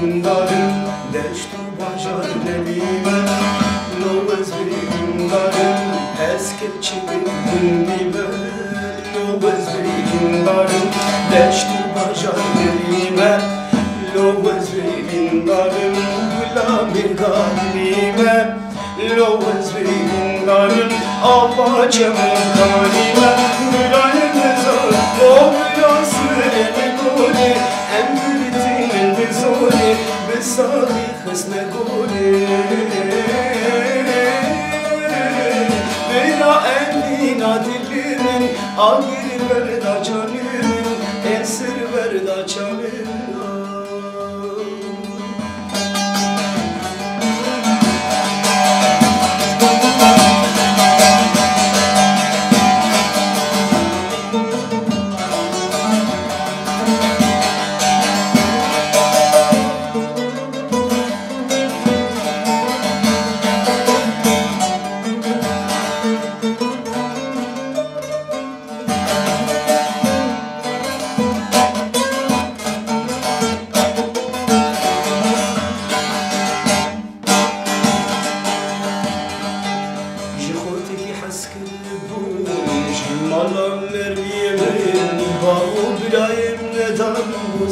gün darım deştu bacar nelime Lovaz bir gün darım eski gün dibe Lovaz bir gün darım deştu bacar nelime Lovaz bir gün darım gulamir galime Lovaz bir gün darım abacamın kalime Mülayim zor o mülasır goli Em gültinin bizoli Besali hısne goli Bela emlina dilimin Agir verda canımın Esir verda canımın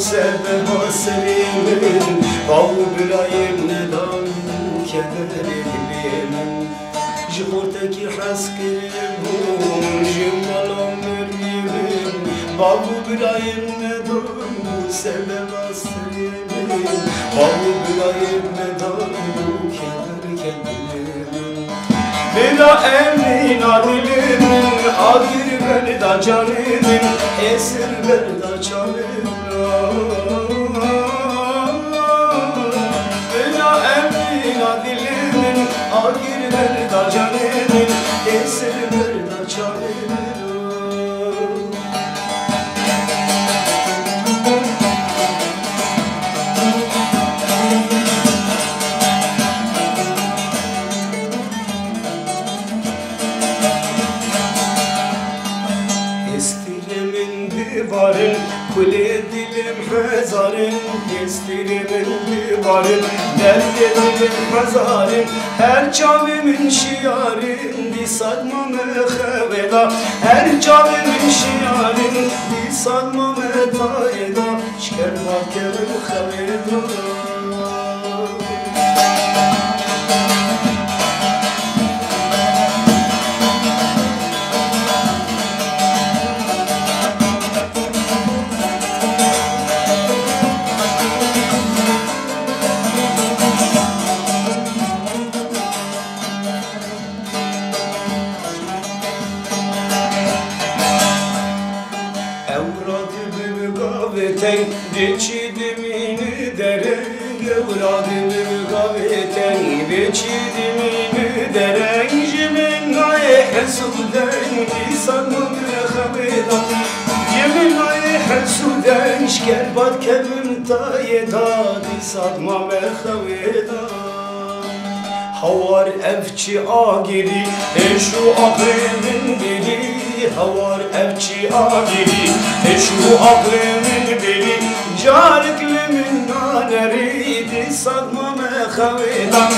Sebeba serimin Bavu bilayim nedam Kederim Jihorteki haskirim Jimalam merimin Bavu bilayim nedam Sebeba serimin Bavu bilayim nedam Kederim Bila emrin adilimin Agir verda canımın Esir verda canımın Bela emrina dilimin Agir verda canımın Esir verda canımın Estirimin divarın Kule dilim hazarın Estirimin divarın Derde dilim hazarın Her cavimin şiarın Di sadma meheveda Her cavimin şiarın Di sadma meheveda Şker vakeri meheveda Gavetten geçidimini deren Evradımı gavetten geçidimini deren Jimin ay hesuden lisanım rehaveda Jimin ay hesuden şkerbat kevim tayeda Disadma mehaveda Havar evçi agiri Eşru akremin biri Havar evçi agiri Eşru akremin biri Cariklimin naneri Disadma mekhaveda